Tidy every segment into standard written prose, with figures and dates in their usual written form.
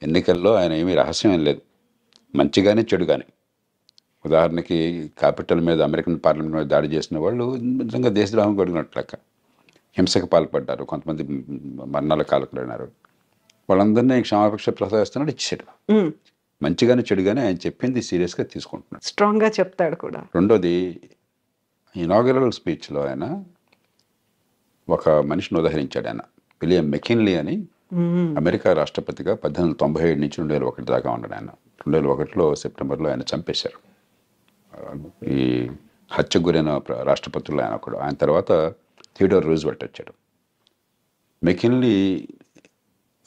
ఎన్నికల్లో ఆయన ఏమీ రహస్యం ఏం లేదు, మంచిగానే చెడుగానే. ఉదాహరణకి క్యాపిటల్ మీద, అమెరికన్ పార్లమెంట్ మీద దాడి చేసిన వాళ్ళు నిజంగా దేశద్రోహం కొడుకున్నట్టు లెక్క. హింసకు పాల్పడ్డారు, కొంతమంది మరణాల కాలకులైనారు. వాళ్ళందరినీ క్షమాపక్ష ప్రసాదిస్తున్నాడు, ఇచ్చాడు. మంచిగానే చెడుగానే ఆయన చెప్పింది సీరియస్గా తీసుకుంటున్నాడు, స్ట్రాంగ్గా చెప్తాడు కూడా. రెండోది, ఇనాగరల్ స్పీచ్లో ఆయన ఒక మనిషిని ఉదహరించాడు. ఆయన విలియం మెకిన్లీ అని, అమెరికా రాష్ట్రపతిగా 1897 నుంచి 2001 దాకా ఉన్నాడు ఆయన. 2001లో సెప్టెంబర్లో ఆయన చంపేశారు. ఈ హత్యకు గురైన రాష్ట్రపతుల్లో ఆయన ఒకడు. ఆయన తర్వాత థియోడోర్ రూజ్వెల్ట్ వచ్చాడు. మెకిన్లీ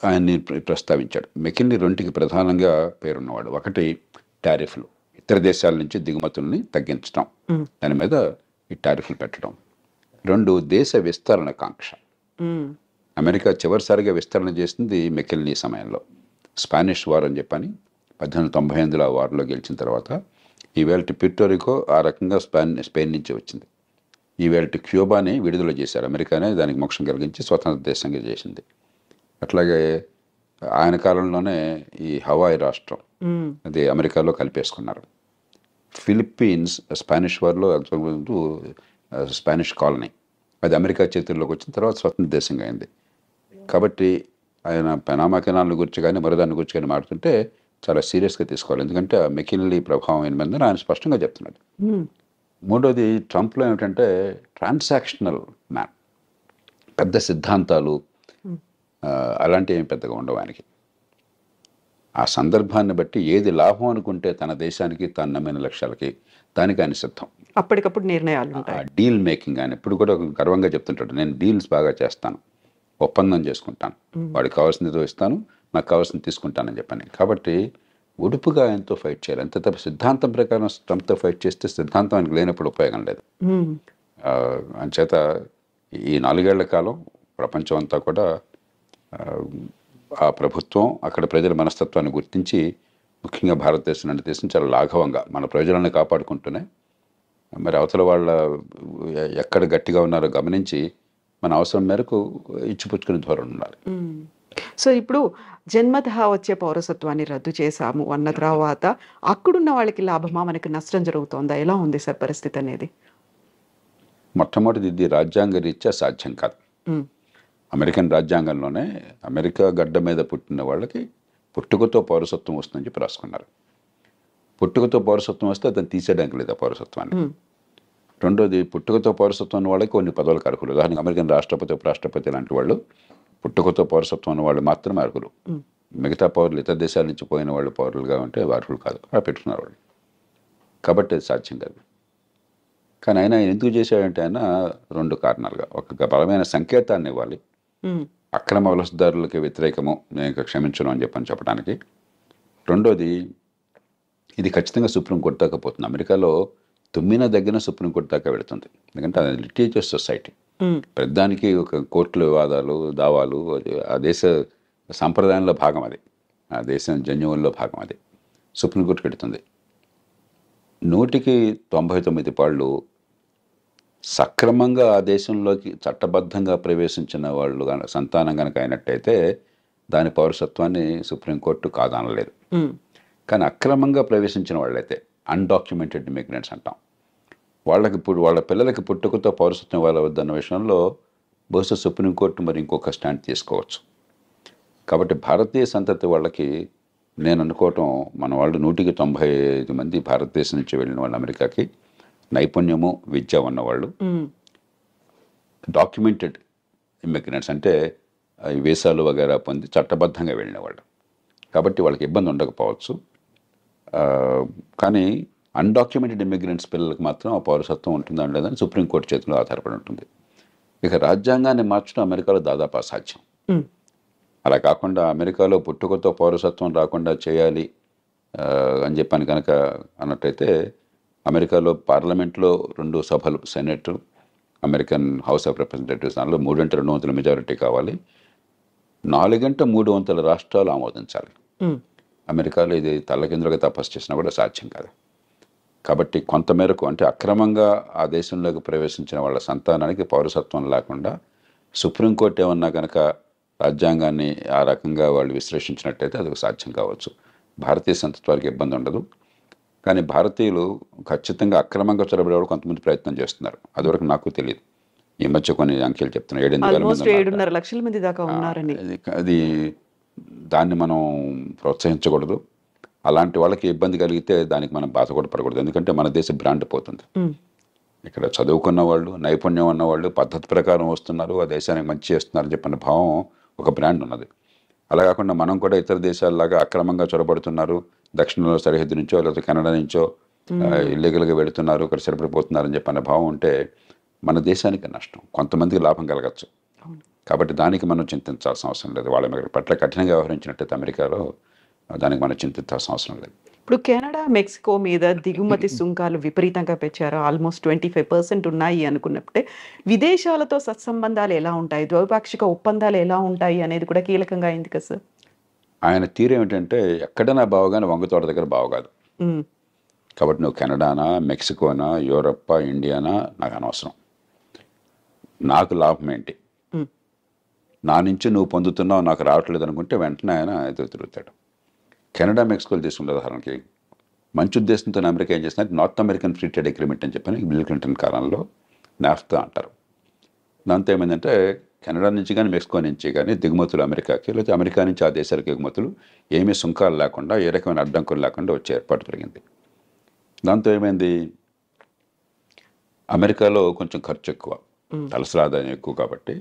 ఆయన్ని ప్రస్తావించాడు. మెకిన్లీ రెండుకి ప్రధానంగా పేరున్నవాడు. ఒకటి టారిఫ్లు, ఇతర దేశాల నుంచి దిగుమతుల్ని తగ్గించడం, దాని మీద ఈ టారిఫ్లు పెట్టడం. రెండు, దేశ విస్తరణ కాంక్ష. అమెరికా చివరిసారిగా విస్తరణ చేసింది మెకిన్లీ సమయంలో. స్పానిష్ వార్ అని చెప్పని 1898లో ఆ వార్లో గెలిచిన తర్వాత ఈవేళ ప్యూర్టోరికో ఆ రకంగా స్పెయిన్ నుంచి వచ్చింది. ఈవేళ క్యూబాని విడుదల చేశారు. అమెరికానే దానికి మోక్షం కలిగించి స్వతంత్ర దేశంగా చేసింది. అట్లాగే ఆయన కాలంలోనే ఈ హవాయి రాష్ట్రం అది అమెరికాలో కలిపేసుకున్నారు. ఫిలిప్పీన్స్ స్పానిష్ వార్లో స్పానిష్ కాలనీ, అది అమెరికా చేతుల్లోకి వచ్చిన తర్వాత స్వతంత్ర దేశంగా అయింది. కాబట్టి ఆయన పనామా కెనాల్ గురించి కానీ మరోదాన్ని గురించి కానీ మాట్లాడుతుంటే చాలా సీరియస్గా తీసుకోవాలి. ఎందుకంటే ఆ మెకిన్లీ ప్రభావం ఏమైందని ఆయన స్పష్టంగా చెప్తున్నాడు. మూడోది, ట్రంప్లో ఏమిటంటే ట్రాన్సాక్షనల్ మ్యాన్, పెద్ద సిద్ధాంతాలు అలాంటివి ఏమి పెద్దగా ఉండవు ఆయనకి. ఆ సందర్భాన్ని బట్టి ఏది లాభం అనుకుంటే తన దేశానికి, తాను నమ్మిన లక్ష్యాలకి, దానికి ఆయన సిద్ధం. అప్పటికప్పుడు నిర్ణయాలు ఉంటాయి. డీల్ మేకింగ్ ఆయన ఎప్పుడు కూడా గర్వంగా చెప్తుంటాడు, నేను డీల్స్ బాగా చేస్తాను, ఒప్పందం చేసుకుంటాను, వాడికి కావాల్సింది ఇస్తాను, నాకు కావాల్సింది తీసుకుంటానని చెప్పని. కాబట్టి ఉడుపుగా ఆయనతో ఫైట్ చేయాలి. అంతే తప్ప సిద్ధాంతం ప్రకారం ట్రంప్తో ఫైట్ చేస్తే సిద్ధాంతం ఆయనకు లేనప్పుడు ఉపయోగం లేదు. అంచేత ఈ 4 ఏళ్ల కాలం ప్రపంచం అంతా కూడా ఆ ప్రభుత్వం అక్కడ ప్రజల మనస్తత్వాన్ని గుర్తించి, ముఖ్యంగా భారతదేశం లాంటి దేశం చాలా లాఘవంగా మన ప్రజలను కాపాడుకుంటూనే మరి అవతల వాళ్ళ ఎక్కడ గట్టిగా ఉన్నారో గమనించి మన అవసరం మేరకు ఇచ్చిపుచ్చుకునే ధోరణి ఉండాలి. సో ఇప్పుడు జన్మతః వచ్చే పౌరసత్వాన్ని రద్దు చేశాము అన్న తర్వాత అక్కడున్న వాళ్ళకి లాభమా, మనకి నష్టం జరుగుతోందా? ఎలా ఉంది సార్ పరిస్థితి అనేది? మొట్టమొదటిది, ఇది రాజ్యాంగ రీత్యా సాధ్యం కాదు. అమెరికన్ రాజ్యాంగంలోనే అమెరికా గడ్డ మీద పుట్టిన వాళ్ళకి పుట్టుకతో పౌరసత్వం వస్తుందని చెప్పి రాసుకున్నారు. పుట్టుకతో పౌరసత్వం వస్తే అతను తీసేయడానికి లేదు ఆ పౌరసత్వాన్ని. రెండోది, పుట్టుకతో పౌరసత్వం ఉన్న వాళ్ళకి కొన్ని పదవులకు అర్హులు. ఉదాహరణకి అమెరికన్ రాష్ట్రపతి, ఉపరాష్ట్రపతి లాంటి వాళ్ళు పుట్టుకతో పౌరసత్వం ఉన్న వాళ్ళు మాత్రమే అర్హులు. మిగతా పౌరులు, ఇతర దేశాల నుంచి పోయిన వాళ్ళు పౌరులుగా ఉంటే అర్హులు కాదు. అలా పెట్టుకున్నారు వాళ్ళు. కాబట్టి అది సాధ్యం కాదు. కానీ ఆయన ఎందుకు చేశాడంటే ఆయన 2 కారణాలుగా, ఒక బలమైన సంకేతాన్ని ఇవ్వాలి, అక్రమ వలసదారులకి వ్యతిరేకము, నేను ఇక క్షమించను అని చెప్పడానికి. రెండోది, ఇది ఖచ్చితంగా సుప్రీంకోర్టు దాకా పోతుంది. అమెరికాలో తుమ్మిన దగ్గర సుప్రీంకోర్టు దాకా వెళుతుంది. ఎందుకంటే అది లిటిగేటియస్ సొసైటీ. ప్రతిదానికి ఒక కోర్టుల వివాదాలు, దావాలు, ఆ దేశ సాంప్రదాయంలో భాగం అది, ఆ దేశం జన్యువుల్లో భాగం అది. సుప్రీంకోర్టుకి వెళుతుంది. 199 పాళ్ళు సక్రమంగా ఆ దేశంలోకి చట్టబద్ధంగా ప్రవేశించిన వాళ్ళు సంతానం కనుక అయినట్టయితే దాని పౌరసత్వాన్ని సుప్రీంకోర్టు కాదనలేదు. కానీ అక్రమంగా ప్రవేశించిన వాళ్ళైతే, అన్డాక్యుమెంటెడ్ ఇమిగ్రెంట్స్ అంటాం, వాళ్ళకి ఇప్పుడు వాళ్ళ పిల్లలకి పుట్టుకతో పౌరసత్వం ఇవ్వవద్దన్న విషయంలో బహుశా సుప్రీంకోర్టు మరి ఇంకొక స్టాండ్ తీసుకోవచ్చు. కాబట్టి భారతీయ సంతతి వాళ్ళకి నేను అనుకోవటం, మన వాళ్ళు 195 మంది భారతదేశం నుంచి వెళ్ళిన వాళ్ళు అమెరికాకి, నైపుణ్యము, విద్య ఉన్నవాళ్ళు, డాక్యుమెంటెడ్ ఇమిగ్రెంట్స్ అంటే వీసాలు వగైరా పొంది చట్టబద్ధంగా వెళ్ళిన వాళ్ళు. కాబట్టి వాళ్ళకి ఇబ్బంది ఉండకపోవచ్చు. కానీ అన్డాక్యుమెంటెడ్ ఇమిగ్రెంట్స్ పిల్లలకు మాత్రం ఆ పౌరసత్వం ఉంటుందా లేదని సుప్రీంకోర్టు చేతిలో ఆధారపడి ఉంటుంది. ఇక రాజ్యాంగాన్ని మార్చడం అమెరికాలో దాదాపు అసాధ్యం. అలా కాకుండా అమెరికాలో పుట్టుకతో పౌరసత్వం రాకుండా చేయాలి అని చెప్పని కనుక అన్నట్టయితే, అమెరికాలో పార్లమెంట్లో 2 సభలు, senate, American house of representatives, దానిలో 3/2 మెజారిటీ కావాలి. 4/3 రాష్ట్రాలు ఆమోదించాలి. అమెరికాలో ఇది తల్లకిందులుగా తపస్సు చేసినా కూడా సాధ్యం కాదు. కాబట్టి కొంతమేరకు, అంటే అక్రమంగా ఆ దేశంలోకి ప్రవేశించిన వాళ్ళ సంతానానికి పౌరసత్వం లేకుండా సుప్రీంకోర్టు ఏమన్నా కనుక రాజ్యాంగాన్ని ఆ రకంగా వాళ్ళు విశ్లేషించినట్టయితే అది సాధ్యం కావచ్చు. భారతీయ సంతత్వానికి ఇబ్బంది ఉండదు. కానీ భారతీయులు ఖచ్చితంగా అక్రమంగా చొరబడేవాళ్ళు కొంతమంది ప్రయత్నం చేస్తున్నారు. అదివరకు నాకు తెలియదు. ఈ మధ్య కొన్ని అంకెలు చెప్తున్నారు 7-8 వేల మంది ఆల్మోస్ట్ ఉన్నారట. 7.5 లక్షల మంది దాకా ఉన్నారని. అది దాన్ని మనం ప్రోత్సహించకూడదు. అలాంటి వాళ్ళకి ఇబ్బంది కలిగితే దానికి మనం బాధ కూడా పడకూడదు. ఎందుకంటే మన దేశ బ్రాండ్ పోతుంది. ఇక్కడ చదువుకున్న వాళ్ళు, నైపుణ్యం ఉన్న వాళ్ళు పద్ధతి ప్రకారం వస్తున్నారు, ఆ దేశానికి మంచి చేస్తున్నారని చెప్పిన భావం ఒక బ్రాండ్ ఉన్నది. అలా కాకుండా మనం కూడా ఇతర దేశాలలాగా అక్రమంగా చొరబడుతున్నారు, దక్షిణంలో సరిహద్దు నుంచో లేకపోతే కెనడా నుంచో ఇల్లీగల్గా వెళుతున్నారు, ఇక్కడ సరిపడిపోతున్నారని చెప్పిన భావం ఉంటే మన దేశానికి నష్టం, కొంతమందికి లాభం కలగచ్చు. కాబట్టి దానికి మనం చింతించాల్సిన అవసరం లేదు. వాళ్ళ పట్ల కఠినంగా వ్యవహరించినట్టయితే అమెరికాలో దానికి మనం చింతించాల్సిన అవసరం లేదు. ఇప్పుడు కెనడా, మెక్సికో మీద దిగుమతి సుంకాలు విపరీతంగా పెంచారు. ఆల్మోస్ట్ 25% ఉన్నాయి అనుకున్నప్పుడే విదేశాలతో సత్సంబంధాలు ఎలా ఉంటాయి, ద్వైపాక్షిక ఒప్పందాలు ఎలా ఉంటాయి అనేది కూడా కీలకంగా అయింది కదా సార్. ఆయన తీరు ఏమిటంటే ఎక్కడైనా బావగానే వంగతోట దగ్గర బావగాదు. కాబట్టి నువ్వు కెనడానా, మెక్సికోనా, యూరప్పా, ఇండియానా నాకు అనవసరం. నాకు లాభం ఏంటి, నా నుంచి నువ్వు పొందుతున్నావు, నాకు రావట్లేదు అనుకుంటే వెంటనే ఆయన ఎదురు తిరుగుతాడు. కెనడా, మెక్సికోలు తీసుకున్న ఉదాహరణకి మంచి ఉద్దేశంతో అమెరికా ఏం చేసినట్టు north American free trade agreement అని చెప్పని బిల్ క్లింటన్ కాలంలో నాఫ్తా అంటారు. దాంతో ఏమైందంటే కెనడా నుంచి కానీ మెక్సికో నుంచి కానీ దిగుమతులు అమెరికాకి, లేకపోతే అమెరికా నుంచి ఆ దేశాలకు ఎగుమతులు ఏమీ సుంకాలు లేకుండా, ఏ రకమైన అడ్డంకులు లేకుండా వచ్చే ఏర్పాటు జరిగింది. దాంతో ఏమైంది, అమెరికాలో కొంచెం ఖర్చు ఎక్కువ, తలసరి ఆదాయం ఎక్కువ కాబట్టి,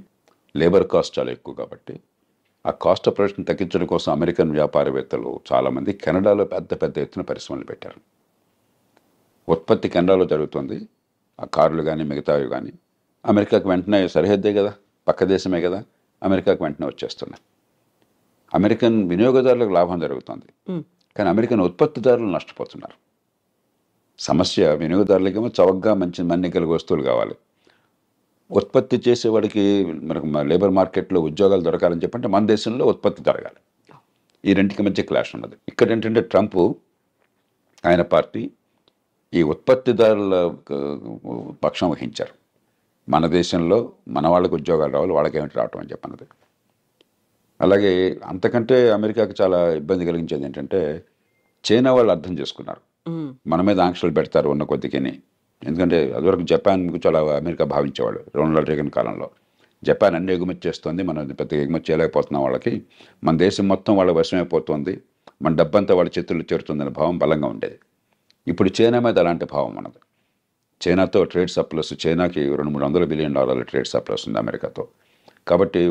లేబర్ కాస్ట్ చాలా ఎక్కువ కాబట్టి, ఆ కాస్ట్ ఆఫ్ ప్రొడక్షన్ తగ్గించడం కోసం అమెరికన్ వ్యాపారవేత్తలు చాలామంది కెనడాలో పెద్ద పెద్ద ఎత్తున పరిశ్రమలు పెట్టారు. ఉత్పత్తి కెనడాలో జరుగుతుంది, ఆ కార్లు కానీ మిగతావి కానీ అమెరికాకు వెంటనే సరిహద్దే కదా, పక్క దేశమే కదా, అమెరికాకు వెంటనే వచ్చేస్తున్నాయి. అమెరికన్ వినియోగదారులకు లాభం జరుగుతుంది, కానీ అమెరికన్ ఉత్పత్తిదారులు నష్టపోతున్నారు. సమస్య వినియోగదారులకేమో చవకగా మంచి మన్నికల వస్తువులు కావాలి, ఉత్పత్తి చేసేవాడికి మనకు లేబర్ మార్కెట్లో ఉద్యోగాలు దొరకాలని చెప్పంటే మన దేశంలో ఉత్పత్తి జరగాలి. ఈ రెండింటికి మధ్య క్లాష్ ఉన్నది. ఇక్కడ ఏంటంటే ట్రంప్ ఆయన పార్టీ ఈ ఉత్పత్తిదారుల పక్షం వహించారు. మన దేశంలో మన వాళ్ళకి ఉద్యోగాలు రావాలి, వాళ్ళకి ఏమిటి రావటం అని చెప్పన్నది. అలాగే అంతకంటే అమెరికాకు చాలా ఇబ్బంది కలిగించేది ఏంటంటే చైనా వాళ్ళు అర్థం చేసుకున్నారు, మన మీద ఆంక్షలు పెడతారు ఉన్న కొద్దికిని. ఎందుకంటే అదివరకు జపాన్కు చాలా అమెరికా భావించేవాడు రొనాల్డ్ రేగన్ కాలంలో. జపాన్ అన్ని ఎగుమతి చేస్తుంది, మనం పెద్ద ఎగుమతి చేయలేకపోతున్నాం వాళ్ళకి, మన దేశం మొత్తం వాళ్ళ వశమైపోతుంది, మన డబ్బంతా వాళ్ళ చేతుల్లో చేరుతుందనే భావం బలంగా ఉండేది. ఇప్పుడు చైనా మీద అలాంటి భావం ఉన్నది. చైనాతో ట్రేడ్ సర్ప్లస్, చైనాకి $200-300 బిలియన్ ట్రేడ్ సర్ప్లస్ ఉంది అమెరికాతో. కాబట్టి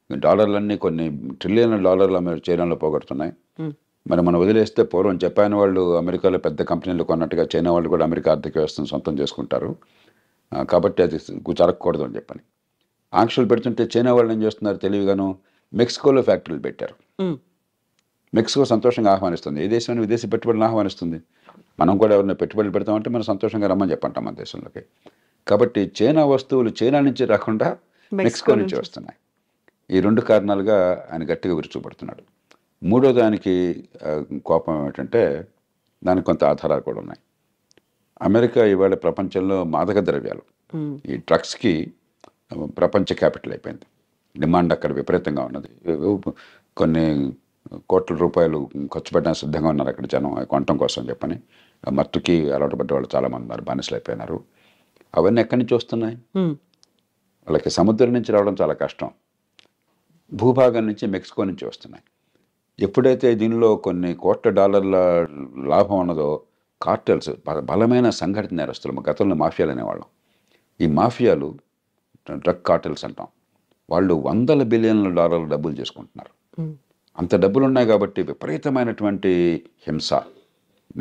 డాలర్లన్నీ కొన్ని ట్రిలియన్ల డాలర్లు చైనాలో పోగొడుతున్నాయి. మరి మనం వదిలేస్తే పూర్వం జపాన్ వాళ్ళు అమెరికాలో పెద్ద కంపెనీలు కొన్నట్టుగా చైనా వాళ్ళు కూడా అమెరికా ఆర్థిక వ్యవస్థను సొంతం చేసుకుంటారు. కాబట్టి అది జరగకూడదు అని చెప్పని ఆంక్షలు పెడుతుంటే చైనా వాళ్ళు ఏం చేస్తున్నారు తెలివిగాను, మెక్సికోలో ఫ్యాక్టరీలు పెట్టారు. మెక్సికో సంతోషంగా ఆహ్వానిస్తుంది, ఏ దేశాన్ని విదేశీ పెట్టుబడులను ఆహ్వానిస్తుంది. మనం కూడా ఎవరైనా పెట్టుబడులు పెడతామంటే మనం సంతోషంగా రమ్మని చెప్పంటాం మన దేశంలోకి. కాబట్టి చైనా వస్తువులు చైనా నుంచి రాకుండా మెక్సికో నుంచి వస్తున్నాయి. ఈ రెండు కారణాలుగా ఆయన గట్టిగా విరుచుపడుతున్నాడు. మూడో దానికి కోపం ఏమిటంటే దానికి కొంత ఆధారాలు కూడా ఉన్నాయి. అమెరికా ఇవాళ ప్రపంచంలో మాదక ద్రవ్యాలు, ఈ డ్రగ్స్కి ప్రపంచ క్యాపిటల్ అయిపోయింది. డిమాండ్ అక్కడ విపరీతంగా ఉన్నది. కొన్ని కోట్ల రూపాయలు ఖర్చు పెట్టడానికి సిద్ధంగా ఉన్నారు అక్కడ జనం కొనటం కోసం చెప్పని. మత్తుకి అలవాటు పడ్డ వాళ్ళు చాలామంది ఉన్నారు, బానిసలు అయిపోయినారు. అవన్నీ ఎక్కడి నుంచి వస్తున్నాయి? వాళ్ళకి సముద్రం నుంచి రావడం చాలా కష్టం, భూభాగం నుంచి మెక్సికో నుంచి వస్తున్నాయి. ఎప్పుడైతే దీనిలో కొన్ని కోట్ల డాలర్ల లాభం ఉన్నదో కార్టెల్స్, బలమైన సంఘటిత నేరస్తులు, గతంలో మాఫియాలు అనేవాళ్ళం, ఈ మాఫియాలు డ్రగ్ కార్టెల్స్ అంటాం, వాళ్ళు $100 బిలియన్ల డబ్బులు చేసుకుంటున్నారు. అంత డబ్బులు ఉన్నాయి కాబట్టి విపరీతమైనటువంటి హింస,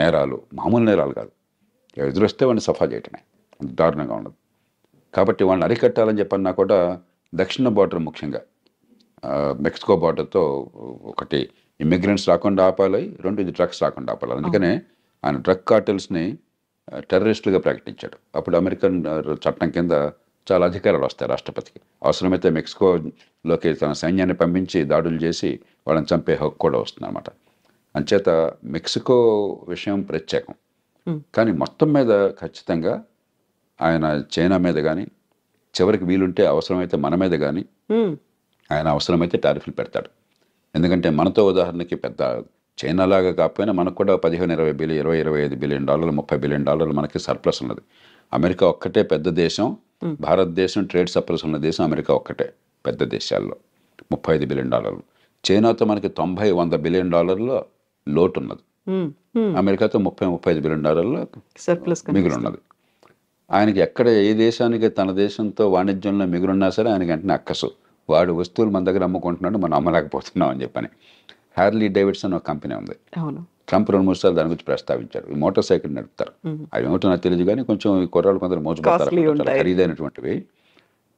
నేరాలు, మామూలు నేరాలు కాదు, ఎదురొస్తే వాడిని సఫా చేయటమే, అంత దారుణంగా ఉండదు. కాబట్టి వాళ్ళని అరికట్టాలని చెప్పన్నా కూడా దక్షిణ బార్డర్, ముఖ్యంగా మెక్సికో బార్డర్తో ఒకటి ఇమిగ్రెంట్స్ రాకుండా ఆపాలి, రెండు ఇది డ్రగ్స్ రాకుండా ఆపాలి. అందుకనే ఆయన డ్రగ్ కార్టెల్స్ని టెర్రరిస్టులుగా ప్రకటించాడు. అప్పుడు అమెరికన్ చట్టం కింద చాలా అధికారాలు వస్తాయి రాష్ట్రపతికి. అవసరమైతే మెక్సికోలోకి తన సైన్యాన్ని పంపించి దాడులు చేసి వాళ్ళని చంపే హక్కు కూడా వస్తుంది అనమాట. అంచేత మెక్సికో విషయం ప్రత్యేకం. కానీ మొత్తం మీద ఖచ్చితంగా ఆయన చైనా మీద కానీ, చివరికి వీలుంటే అవసరమైతే మన మీద కానీ ఆయన అవసరమైతే టారిఫ్లు పెడతాడు. ఎందుకంటే మనతో ఉదాహరణకి పెద్ద చైనా లాగా కాకపోయినా మనకు కూడా 15-20 బిలియన్, 20-25 బిలియన్ డాలర్లు, 30 బిలియన్ డాలర్లు మనకి సర్ప్లస్ ఉన్నది. అమెరికా ఒక్కటే పెద్ద దేశం. భారతదేశం ట్రేడ్ సర్ప్లస్ ఉన్న దేశం అమెరికా ఒక్కటే పెద్ద దేశాల్లో. 35 బిలియన్ డాలర్లు. చైనాతో మనకి 90-100 బిలియన్ డాలర్ల లోటు ఉన్నది. అమెరికాతో 30-35 బిలియన్ డాలర్ల సర్ప్లస్ మిగులు ఉన్నది. ఆయనకి ఎక్కడ ఏ దేశానికి తన దేశంతో వాణిజ్యంలో మిగులున్నా సరే ఆయనకి వెంటనే అక్కసు. వాడు వస్తువులు మన దగ్గర అమ్ముకుంటున్నాడు, మనం అమ్మలేకపోతున్నాం అని చెప్పని. హార్లీ డేవిడ్సన్ ఒక కంపెనీ ఉంది. అవును. ట్రంప్ 2-3 సార్లు దాని గురించి ప్రస్తావించారు. ఈ మోటార్ సైకిల్ నడుపుతారు. అవి ఏమిటో నాకు తెలియదు కానీ కొంచెం ఈ కుర్రాళ్ళు కొందరు మోసపోతారు. Costly చాలా ఉంటాయి. ఖరీదైనటువంటివి.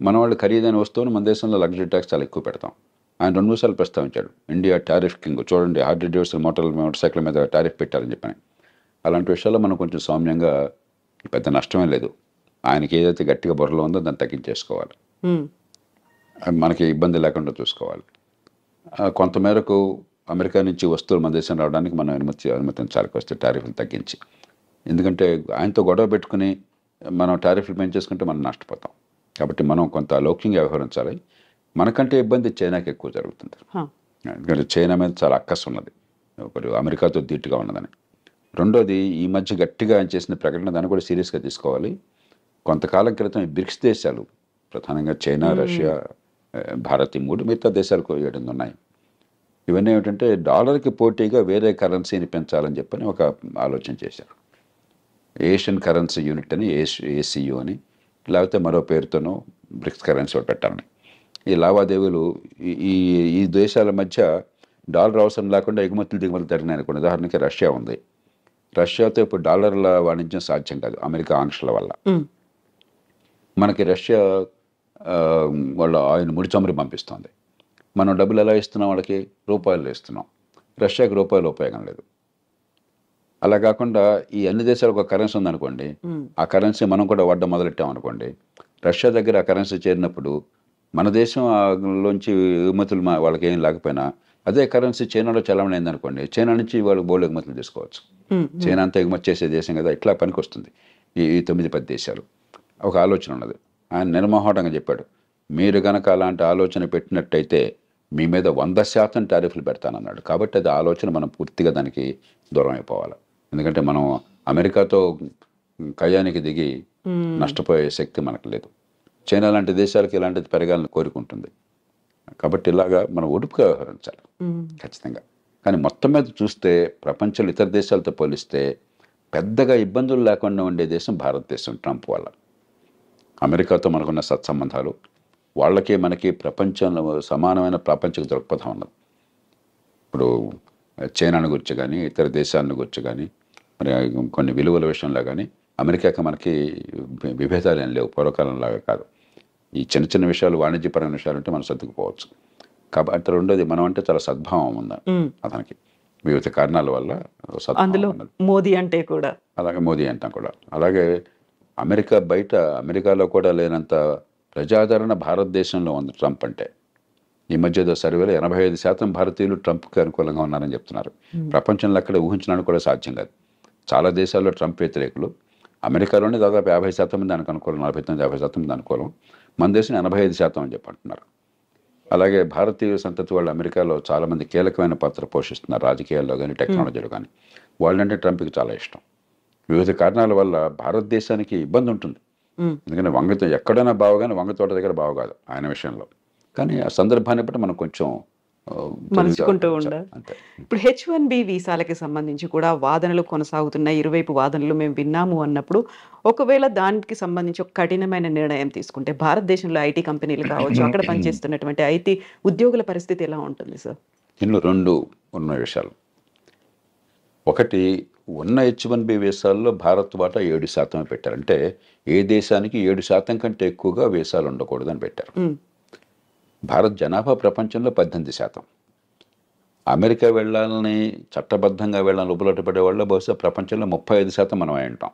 మన వాళ్ళు ఖరీదైన వస్తువులు మన దేశంలో లగ్జరీ ట్యాక్స్ చాలా ఎక్కువ పెడతాం. ఆయన 2-3 సార్లు ప్రస్తావించాడు. ఇండియా టారిఫ్ కింగ్, చూడండి హార్లీ డేవిడ్సన్ మోటార్ సైకిల్ మీద టారిఫ్ పెట్టారని చెప్పని. అలాంటి విషయాల్లో మనం కొంచెం సౌమ్యంగా, పెద్ద నష్టమే లేదు, ఆయనకి ఏదైతే గట్టిగా బుర్రలో ఉందో దాన్ని తగ్గించేసుకోవాలి. మనకి ఇబ్బంది లేకుండా చూసుకోవాలి. కొంతమేరకు అమెరికా నుంచి వస్తువులు మన దేశం రావడానికి మనం అనుమతించాలి వస్తే టారిఫ్లు తగ్గించి. ఎందుకంటే ఆయనతో గొడవ పెట్టుకుని మనం టారిఫ్లు పెంచేసుకుంటే మనం నష్టపోతాం. కాబట్టి మనం కొంత లౌక్యంగా వ్యవహరించాలి. మనకంటే ఇబ్బంది చైనాకి ఎక్కువ జరుగుతుంది. ఎందుకంటే చైనా మీద చాలా అక్కసు ఉన్నది, ఒకటి అమెరికాతో ధీటుగా ఉన్నదని. రెండోది, ఈ మధ్య గట్టిగా ఆయన చేసిన ప్రకటన దాన్ని కూడా సీరియస్గా తీసుకోవాలి. కొంతకాలం క్రితం ఈ బ్రిక్స్ దేశాలు, ప్రధానంగా చైనా, రష్యా, భారత్, ఈ 3 మిగతా దేశాలకు 7 ఉన్నాయి. ఇవన్నీ ఏమిటంటే డాలర్కి పోటీగా వేరే కరెన్సీని పెంచాలని చెప్పని ఒక ఆలోచన చేశారు. ఏషియన్ కరెన్సీ యూనిట్ అని, ఏసీయూ అని, లేకపోతే మరో పేరుతోనూ బ్రిక్స్ కరెన్సీ ఒకటి పెట్టాలని. ఈ లావాదేవీలు ఈ దేశాల మధ్య డాలర్ అవసరం లేకుండా ఎగుమతులు దిగుమతులు జరిగినాయి అనుకోండి. ఉదాహరణకి రష్యా ఉంది. రష్యాతో ఇప్పుడు డాలర్ల వాణిజ్యం సాధ్యం కాదు అమెరికా ఆంక్షల వల్ల. మనకి రష్యా వాళ్ళ ఆయన ముడి చమురు పంపిస్తుంది. మనం డబ్బులు ఎలా ఇస్తున్నాం వాళ్ళకి? రూపాయలు ఇస్తున్నాం. రష్యాకి రూపాయలు ఉపయోగం లేదు. అలా కాకుండా ఈ అన్ని దేశాలకు ఒక కరెన్సీ ఉందనుకోండి, ఆ కరెన్సీ మనం కూడా వాడడం మొదలెట్టామనుకోండి, రష్యా దగ్గర ఆ కరెన్సీ చేరినప్పుడు మన దేశం లోంచి ఎగుమతులు వాళ్ళకి ఏం లేకపోయినా అదే కరెన్సీ చైనాలో చలామణి అయిందనుకోండి, చైనా నుంచి వాళ్ళు బోర్డు ఎగుమతులు తీసుకోవచ్చు. చైనా అంతా ఎగుమతి చేసే దేశం కదా, ఇట్లా పనికి వస్తుంది ఈ 9-10 దేశాలు. ఒక ఆలోచన ఉన్నది. ఆయన నిర్మోహటంగా చెప్పాడు, మీరు కనుక అలాంటి ఆలోచన పెట్టినట్టయితే మీ మీద 100% టారిఫ్లు పెడతానన్నాడు. కాబట్టి అది ఆలోచన మనం పూర్తిగా దానికి దూరం అయిపోవాలి. ఎందుకంటే మనం అమెరికాతో కయ్యానికి దిగి నష్టపోయే శక్తి మనకు లేదు. చైనా లాంటి దేశాలకి ఇలాంటిది పెరగాలని కోరుకుంటుంది. కాబట్టి ఇలాగా మనం ఒడుపుగా వ్యవహరించాలి ఖచ్చితంగా. కానీ మొత్తం మీద చూస్తే ప్రపంచంలో ఇతర దేశాలతో పోలిస్తే పెద్దగా ఇబ్బందులు లేకుండా ఉండే దేశం భారతదేశం. ట్రంప్ వల్ల అమెరికాతో మనకున్న సత్సంబంధాలు, వాళ్ళకి మనకి ప్రపంచంలో సమానమైన ప్రాపంచిక దృక్పథం ఉన్నది. ఇప్పుడు చైనాను గురించి కానీ, ఇతర దేశాలను గురించి కానీ, మరి కొన్ని విలువల విషయంలో కానీ అమెరికాకి మనకి విభేదాలు ఏం లేవు, పూర్వకాలంలాగా కాదు. ఈ చిన్న చిన్న విషయాలు, వాణిజ్యపరమైన విషయాలు అంటే మనం సర్దుకుపోవచ్చు. కాబట్టి రెండోది, మనం అంటే చాలా సద్భావం ఉంది అతనికి, వివిధ కారణాల వల్ల అందులో మోదీ అంటే కూడా, అలాగే మోదీ అంటాం కూడా. అలాగే అమెరికా బయట, అమెరికాలో కూడా లేనంత ప్రజాదరణ భారతదేశంలో ఉంది ట్రంప్ అంటే. ఈ మధ్య ఏదో సర్వేలో 85% భారతీయులు ట్రంప్కి అనుకూలంగా ఉన్నారని చెప్తున్నారు. ప్రపంచంలో అక్కడ ఊహించడానికి కూడా సాధ్యం కాదు. చాలా దేశాల్లో ట్రంప్ వ్యతిరేకులు. అమెరికాలోనే దాదాపు 50% మంది ఆయనకు అనుకూలం, 49-50% మంది అనుకూలం. మన దేశం 85% అని చెప్పంటున్నారు. అలాగే భారతీయ సంతతి వాళ్ళు అమెరికాలో చాలామంది కీలకమైన పాత్ర పోషిస్తున్నారు, రాజకీయాల్లో కానీ, టెక్నాలజీలో కానీ. వాళ్ళంటే ట్రంప్కి చాలా ఇష్టం. వివిధ కారణాల వల్ల భారతదేశానికి ఇబ్బంది ఉంటుంది. ఎందుకంటే వంగతో ఎక్కడైనా బావగానే వంగతోట దగ్గర బావ కాదు ఆయన విషయంలో. కానీ ఆ సందర్భాన్ని బట్టి మనం కొంచెం మలుచుకుంటూ ఉండాలి. ఇప్పుడు H1B వీసాలకి సంబంధించి కూడా వాదనలు కొనసాగుతున్నాయి. ఇరువైపు వాదనలు మేము విన్నాము అన్నప్పుడు, ఒకవేళ దానికి సంబంధించి ఒక కఠినమైన నిర్ణయం తీసుకుంటే భారతదేశంలో ఐటీ కంపెనీలు కావచ్చు, అక్కడ పనిచేస్తున్నటువంటి ఐటీ ఉద్యోగుల పరిస్థితి ఎలా ఉంటుంది సార్? ఇందులో 2 ఉన్న విషయాలు. ఒకటి, ఉన్న H1B వీసాల్లో భారత్ వాటా 7% పెట్టారు. అంటే ఏ దేశానికి 7% కంటే ఎక్కువగా వీసాలు ఉండకూడదని పెట్టారు. భారత్ జనాభా ప్రపంచంలో 18%. అమెరికా వెళ్ళాలని, చట్టబద్ధంగా వెళ్ళాలని ఉపలొట్టపడే వాళ్ళు బహుశా ప్రపంచంలో 35% మనం అయి ఉంటాం.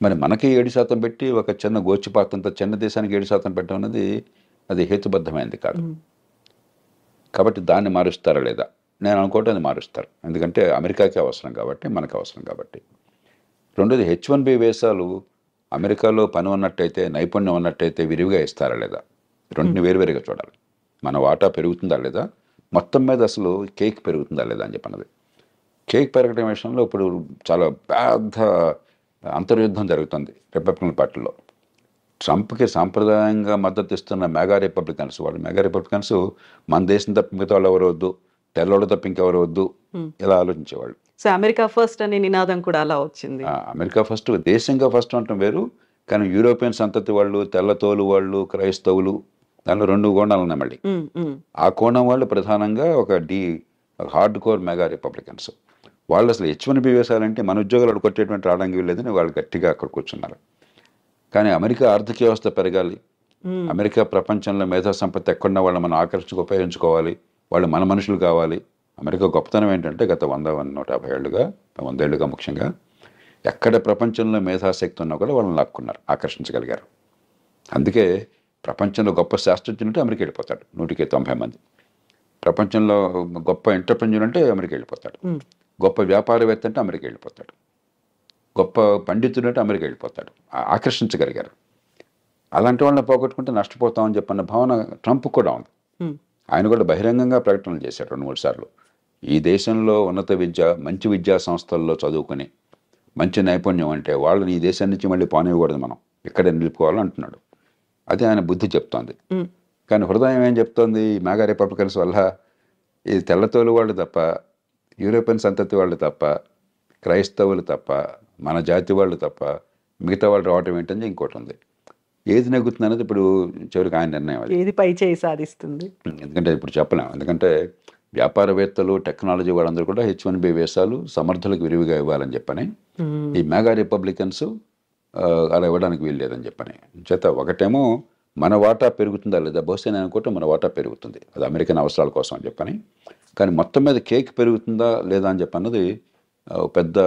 మరి మనకి 7% పెట్టి ఒక చిన్న గోచిపాతంత చిన్న దేశానికి 7% పెట్టడం అనేది అది హేతుబద్ధమైనది కాదు. కాబట్టి దాన్ని మారుస్తారా లేదా? నేను అనుకోవటం అది మారుస్తారు. ఎందుకంటే అమెరికాకి అవసరం కాబట్టి, మనకు అవసరం కాబట్టి. రెండోది, H1B వీసాలు అమెరికాలో పని ఉన్నట్టయితే, నైపుణ్యం ఉన్నట్టయితే విరివిగా ఇస్తారా లేదా? రెండుని వేరువేరుగా చూడాలి. మన వాటా పెరుగుతుందా లేదా, మొత్తం మీద అసలు కేక్ పెరుగుతుందా లేదా అని చెప్పన్నది. కేక్ పెరగడం విషయంలో ఇప్పుడు చాలా పెద్ద అంతర్యుద్ధం జరుగుతుంది రిపబ్లికన్ పార్టీలో. ట్రంప్కి సాంప్రదాయంగా మద్దతు ఇస్తున్న మెగా రిపబ్లికన్స్, మన దేశం తప్ప మిగతా వాళ్ళు ఎవరు వద్దు, తెల్లవాళ్ళు తప్ప ఇంకెవరు వద్దు, ఇలా ఆలోచించేవాళ్ళు. సో అమెరికా ఫస్ట్ అనే నినాదం కూడా అలా వచ్చింది. అమెరికా ఫస్ట్, దేశంగా ఫస్ట్ అంటాం వేరు, కానీ యూరోపియన్ సంతతి వాళ్ళు, తెల్లతోలు వాళ్ళు, క్రైస్తవులు, దానిలో 2 కోణాలు ఉన్నాయి మళ్ళీ. ఆ కోణం వాళ్ళు ప్రధానంగా ఒక హార్డ్ కోర్ మెగా రిపబ్లికన్స్. వాళ్ళు అసలు H1B వేసాలంటే మన ఉద్యోగాలు కొట్టేటువంటి రావడానికి వీల్లేదని వాళ్ళు గట్టిగా అక్కడ కూర్చున్నారు. కానీ అమెరికా ఆర్థిక వ్యవస్థ పెరగాలి, అమెరికా ప్రపంచంలో మేధా సంపత్తి ఎక్కడున్న వాళ్ళు మనం ఆకర్షించుకు ఉపయోగించుకోవాలి, వాళ్ళు మన మనుషులు కావాలి. అమెరికా గొప్పతనం ఏంటంటే గత 150 ఏళ్ళుగా, 100 ఏళ్ళుగా ముఖ్యంగా, ఎక్కడ ప్రపంచంలో మేధాశక్తి ఉన్నా కూడా వాళ్ళని లాక్కున్నారు, ఆకర్షించగలిగారు. అందుకే ప్రపంచంలో గొప్ప శాస్త్రజ్ఞులు అంటే అమెరికా వెళ్ళిపోతాడు 100కి 90 మంది. ప్రపంచంలో గొప్ప ఎంటర్ప్రెన్యూర్ అంటే అమెరికా వెళ్ళిపోతాడు. గొప్ప వ్యాపారవేత్త అంటే అమెరికా వెళ్ళిపోతాడు. గొప్ప పండితుడు అంటే అమెరికా వెళ్ళిపోతాడు. ఆకర్షించగలిగారు. అలాంటి వాళ్ళని పోగొట్టుకుంటే నష్టపోతామని చెప్పన్న భావన ట్రంప్ కూడా ఉంది. ఆయన కూడా బహిరంగంగా ప్రకటనలు చేశారు 2-3 సార్లు. ఈ దేశంలో ఉన్నత విద్య, మంచి విద్యా సంస్థల్లో చదువుకుని మంచి నైపుణ్యం అంటే వాళ్ళని ఈ దేశం నుంచి మళ్ళీ పోనివ్వకూడదు, మనం ఇక్కడే నిలుపుకోవాలని అంటున్నాడు. అది ఆయన బుద్ధి చెప్తోంది. కానీ హృదయం ఏం చెప్తోంది? ఈ మెగా రిపబ్లికన్స్ వల్ల ఈ తెల్లతోలు వాళ్ళు తప్ప, యూరోపియన్ సంతతి వాళ్ళు తప్ప, క్రైస్తవులు తప్ప, మన జాతి వాళ్ళు తప్ప మిగతా వాళ్ళు రావటం ఏంటని ఇంకోటి ఉంది. ఏది నెగ్గుతుంది అనేది ఇప్పుడు చివరికి ఆయన నిర్ణయం. అది ఏది పై చేయి సాధిస్తుంది, ఎందుకంటే ఇప్పుడు చెప్పలేము. ఎందుకంటే వ్యాపారవేత్తలు, టెక్నాలజీ వాళ్ళందరూ కూడా H1B వీసాలు సమర్థులకు విరివిగా ఇవ్వాలని చెప్పని, ఈ మెగా రిపబ్లికన్స్ అలా ఇవ్వడానికి వీలు లేదని చెప్పని చేత, ఒకటేమో మన వాటా పెరుగుతుందా లేదా, బహుశా నేను అనుకుంటే మన వాటా పెరుగుతుంది, అది అమెరికన్ అవసరాల కోసం అని చెప్పని. కానీ మొత్తం మీద కేక్ పెరుగుతుందా లేదా అని చెప్పన్నది పెద్ద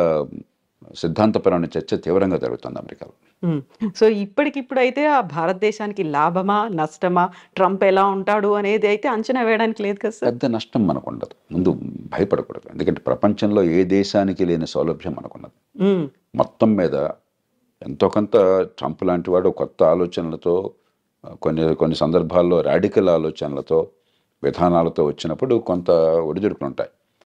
సిద్ధాంతపరమైన చర్చ తీవ్రంగా జరుగుతుంది అమెరికాలో. సో ఇప్పటికిప్పుడు అయితే ఆ భారతదేశానికి లాభమా నష్టమా, ట్రంప్ ఎలా ఉంటాడు అనేది అయితే అంచనా వేయడానికి లేదు కదా సార్. పెద్ద నష్టం మనకు ఉండదు, ముందు భయపడకూడదు. ఎందుకంటే ప్రపంచంలో ఏ దేశానికి లేని సౌలభ్యం మనకున్నది. మొత్తం మీద ఎంతో కొంత ట్రంప్ లాంటి వాడు కొత్త ఆలోచనలతో, కొన్ని సందర్భాల్లో రాడికల్ ఆలోచనలతో, విధానాలతో వచ్చినప్పుడు కొంత ఒడిదుడుకులు ఉంటాయి.